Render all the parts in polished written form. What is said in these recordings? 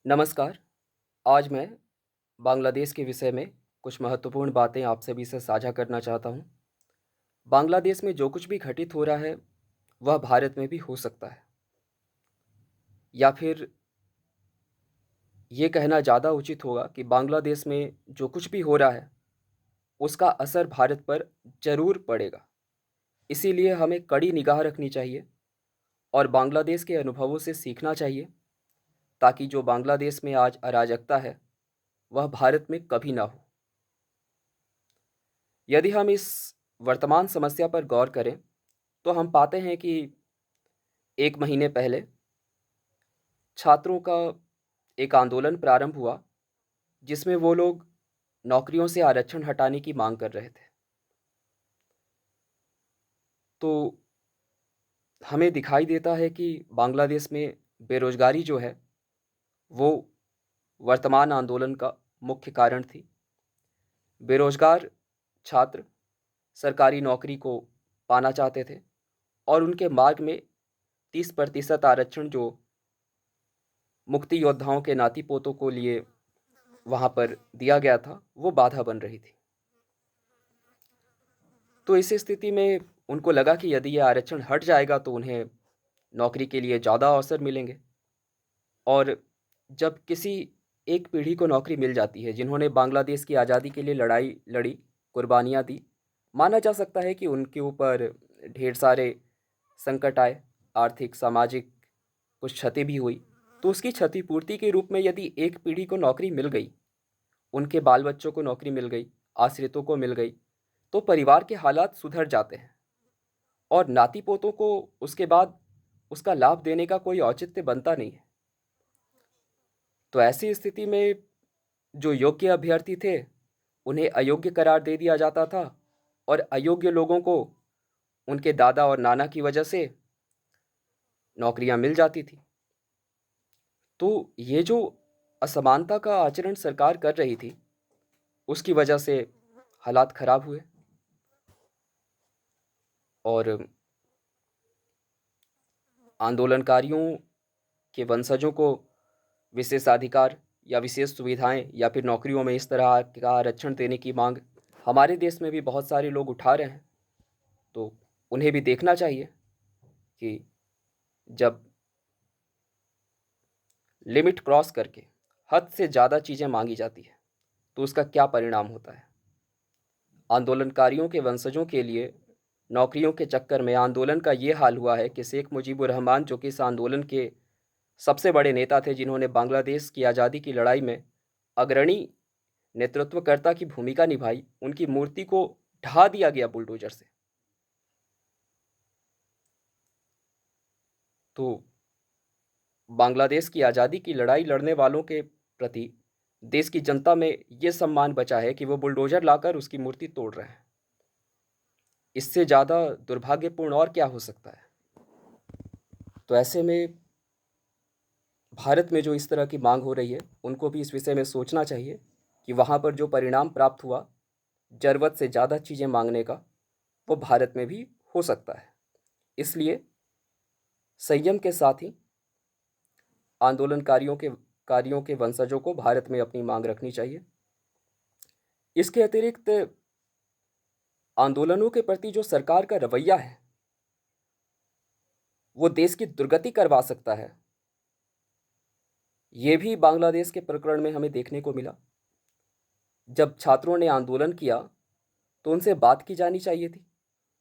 नमस्कार। आज मैं बांग्लादेश के विषय में कुछ महत्वपूर्ण बातें आप सभी से साझा करना चाहता हूँ। बांग्लादेश में जो कुछ भी घटित हो रहा है, वह भारत में भी हो सकता है। या फिर ये कहना ज़्यादा उचित होगा कि बांग्लादेश में जो कुछ भी हो रहा है, उसका असर भारत पर ज़रूर पड़ेगा। इसीलिए हमें कड़ी निगाह रखनी चाहिए और बांग्लादेश के अनुभवों से सीखना चाहिए, ताकि जो बांग्लादेश में आज अराजकता है, वह भारत में कभी ना हो। यदि हम इस वर्तमान समस्या पर गौर करें, तो हम पाते हैं कि 1 महीने पहले छात्रों का एक आंदोलन प्रारंभ हुआ, जिसमें वो लोग नौकरियों से आरक्षण हटाने की मांग कर रहे थे। तो हमें दिखाई देता है कि बांग्लादेश में बेरोज़गारी जो है, वो वर्तमान आंदोलन का मुख्य कारण थी। बेरोज़गार छात्र सरकारी नौकरी को पाना चाहते थे और उनके मार्ग में 30% आरक्षण जो मुक्ति योद्धाओं के नाती-पोतों को लिए वहाँ पर दिया गया था, वो बाधा बन रही थी। तो इस स्थिति में उनको लगा कि यदि ये आरक्षण हट जाएगा तो उन्हें नौकरी के लिए ज़्यादा अवसर मिलेंगे। और जब किसी एक पीढ़ी को नौकरी मिल जाती है, जिन्होंने बांग्लादेश की आज़ादी के लिए लड़ाई लड़ी, कुर्बानियाँ दी, माना जा सकता है कि उनके ऊपर ढेर सारे संकट आए, आर्थिक, सामाजिक कुछ क्षति भी हुई। तो उसकी क्षतिपूर्ति के रूप में यदि एक पीढ़ी को नौकरी मिल गई, उनके बाल बच्चों को नौकरी मिल गई, आश्रितों को मिल गई, तो परिवार के हालात सुधर जाते हैं और नाती पोतों को उसके बाद उसका लाभ देने का कोई औचित्य बनता नहीं है। तो ऐसी स्थिति में जो योग्य अभ्यर्थी थे, उन्हें अयोग्य करार दे दिया जाता था और अयोग्य लोगों को उनके दादा और नाना की वजह से नौकरियां मिल जाती थी। तो ये जो असमानता का आचरण सरकार कर रही थी, उसकी वजह से हालात खराब हुए और आंदोलनकारियों के वंशजों को विशेषाधिकार या विशेष सुविधाएं या फिर नौकरियों में इस तरह का आरक्षण देने की मांग हमारे देश में भी बहुत सारे लोग उठा रहे हैं। तो उन्हें भी देखना चाहिए कि जब लिमिट क्रॉस करके हद से ज़्यादा चीज़ें मांगी जाती है, तो उसका क्या परिणाम होता है। आंदोलनकारियों के वंशजों के लिए नौकरियों के चक्कर में आंदोलन का ये हाल हुआ है कि शेख मुजीबुर रहमान, जो कि इस आंदोलन के सबसे बड़े नेता थे, जिन्होंने बांग्लादेश की आज़ादी की लड़ाई में अग्रणी नेतृत्वकर्ता की भूमिका निभाई, उनकी मूर्ति को ढा दिया गया बुलडोजर से। तो बांग्लादेश की आज़ादी की लड़ाई लड़ने वालों के प्रति देश की जनता में ये सम्मान बचा है कि वो बुलडोजर लाकर उसकी मूर्ति तोड़ रहे हैं। इससे ज़्यादा दुर्भाग्यपूर्ण और क्या हो सकता है। तो ऐसे में भारत में जो इस तरह की मांग हो रही है, उनको भी इस विषय में सोचना चाहिए कि वहाँ पर जो परिणाम प्राप्त हुआ, ज़रूरत से ज़्यादा चीज़ें मांगने का, वो भारत में भी हो सकता है। इसलिए संयम के साथ ही आंदोलनकारियों के कार्यों के वंशजों को भारत में अपनी मांग रखनी चाहिए। इसके अतिरिक्त आंदोलनों के प्रति जो सरकार का रवैया है, वो देश की दुर्गति करवा सकता है। ये भी बांग्लादेश के प्रकरण में हमें देखने को मिला। जब छात्रों ने आंदोलन किया, तो उनसे बात की जानी चाहिए थी,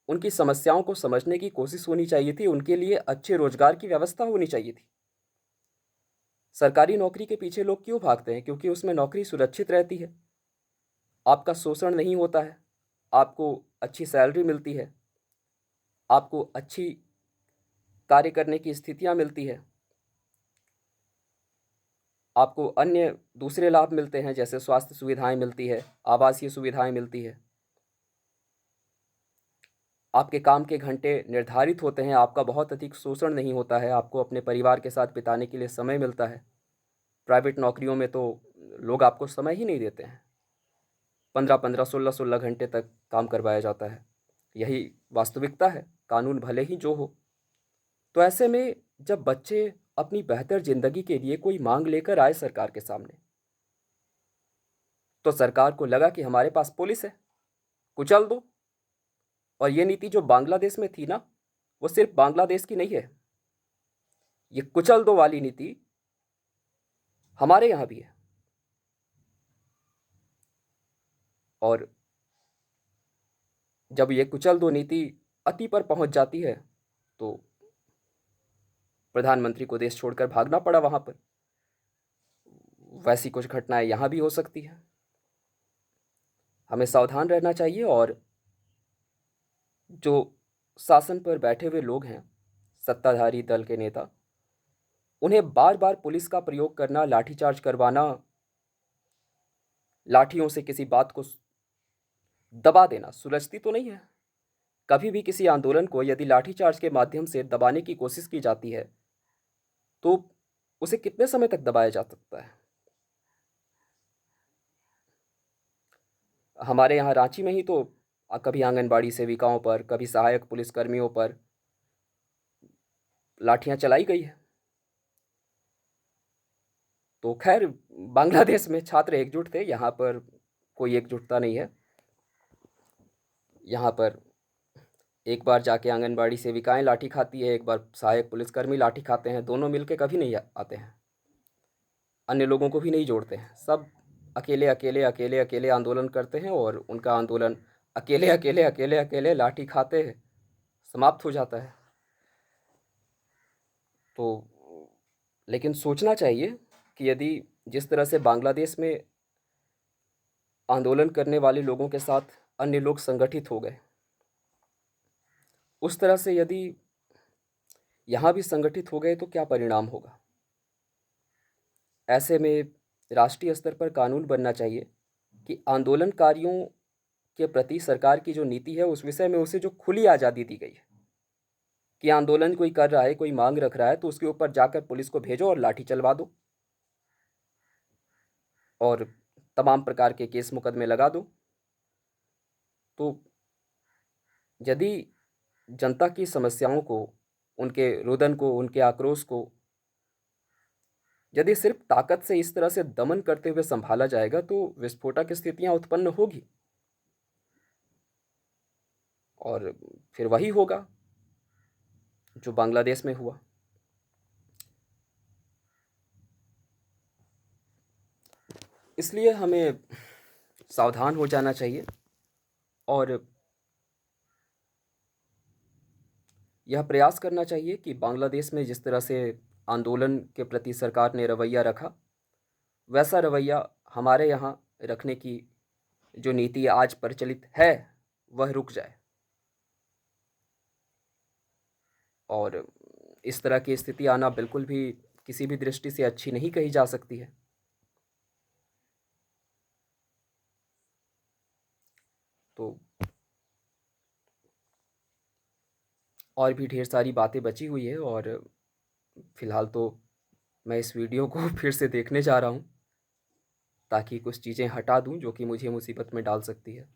उनकी समस्याओं को समझने की कोशिश होनी चाहिए थी, उनके लिए अच्छे रोजगार की व्यवस्था होनी चाहिए थी। सरकारी नौकरी के पीछे लोग क्यों भागते हैं? क्योंकि उसमें नौकरी सुरक्षित रहती है, आपका शोषण नहीं होता है, आपको अच्छी सैलरी मिलती है, आपको अच्छी कार्य करने की स्थितियां मिलती है, आपको अन्य दूसरे लाभ मिलते हैं, जैसे स्वास्थ्य सुविधाएं मिलती है, आवासीय सुविधाएं मिलती है, आपके काम के घंटे निर्धारित होते हैं, आपका बहुत अधिक शोषण नहीं होता है, आपको अपने परिवार के साथ बिताने के लिए समय मिलता है। प्राइवेट नौकरियों में तो लोग आपको समय ही नहीं देते हैं, 15-15, 16-16 घंटे तक काम करवाया जाता है। यही वास्तविकता है, कानून भले ही जो हो। तो ऐसे में जब बच्चे अपनी बेहतर ज़िंदगी के लिए कोई मांग लेकर आए सरकार के सामने, तो सरकार को लगा कि हमारे पास पुलिस है, कुचल दो। और ये नीति जो बांग्लादेश में थी ना, वो सिर्फ बांग्लादेश की नहीं है। ये कुचल दो वाली नीति हमारे यहाँ भी है। और जब ये कुचल दो नीति अति पर पहुंच जाती है तो प्रधानमंत्री को देश छोड़कर भागना पड़ा वहां पर। वैसी कुछ घटनाएं यहाँ भी हो सकती हैं। हमें सावधान रहना चाहिए। और जो शासन पर बैठे हुए लोग हैं, सत्ताधारी दल के नेता, उन्हें बार बार पुलिस का प्रयोग करना, लाठीचार्ज करवाना, लाठियों से किसी बात को दबा देना सुलझती तो नहीं है। कभी भी किसी आंदोलन को यदि लाठीचार्ज के माध्यम से दबाने की कोशिश की जाती है तो उसे कितने समय तक दबाया जा सकता है। हमारे यहाँ रांची में ही तो कभी आंगनबाड़ी सेविकाओं पर, कभी सहायक पुलिसकर्मियों पर लाठियां चलाई गई है। तो खैर, बांग्लादेश में छात्र एकजुट थे, यहाँ पर कोई एकजुटता नहीं है। यहाँ पर एक बार जाके आंगनबाड़ी सेविकाएं लाठी खाती है, एक बार सहायक पुलिसकर्मी लाठी खाते हैं, दोनों मिलके कभी नहीं आते हैं, अन्य लोगों को भी नहीं जोड़ते हैं। सब अकेले अकेले अकेले अकेले आंदोलन करते हैं और उनका आंदोलन अकेले अकेले अकेले अकेले लाठी खाते हैं समाप्त हो जाता है। तो लेकिन सोचना चाहिए कि यदि जिस तरह से बांग्लादेश में आंदोलन करने वाले लोगों के साथ अन्य लोग संगठित हो गए, उस तरह से यदि यहाँ भी संगठित हो गए तो क्या परिणाम होगा। ऐसे में राष्ट्रीय स्तर पर कानून बनना चाहिए कि आंदोलनकारियों के प्रति सरकार की जो नीति है उस विषय में उसे जो खुली आज़ादी दी गई है कि आंदोलन कोई कर रहा है, कोई मांग रख रहा है, तो उसके ऊपर जाकर पुलिस को भेजो और लाठी चलवा दो और तमाम प्रकार के केस मुकदमे लगा दो। तो यदि जनता की समस्याओं को, उनके रुदन को, उनके आक्रोश को यदि सिर्फ ताकत से इस तरह से दमन करते हुए संभाला जाएगा तो विस्फोटक स्थितियां उत्पन्न होगी और फिर वही होगा जो बांग्लादेश में हुआ। इसलिए हमें सावधान हो जाना चाहिए और यह प्रयास करना चाहिए कि बांग्लादेश में जिस तरह से आंदोलन के प्रति सरकार ने रवैया रखा, वैसा रवैया हमारे यहाँ रखने की जो नीति आज प्रचलित है वह रुक जाए और इस तरह की स्थिति आना बिल्कुल भी किसी भी दृष्टि से अच्छी नहीं कही जा सकती है। तो और भी ढेर सारी बातें बची हुई है और फ़िलहाल तो मैं इस वीडियो को फिर से देखने जा रहा हूँ ताकि कुछ चीज़ें हटा दूँ जो कि मुझे मुसीबत में डाल सकती है।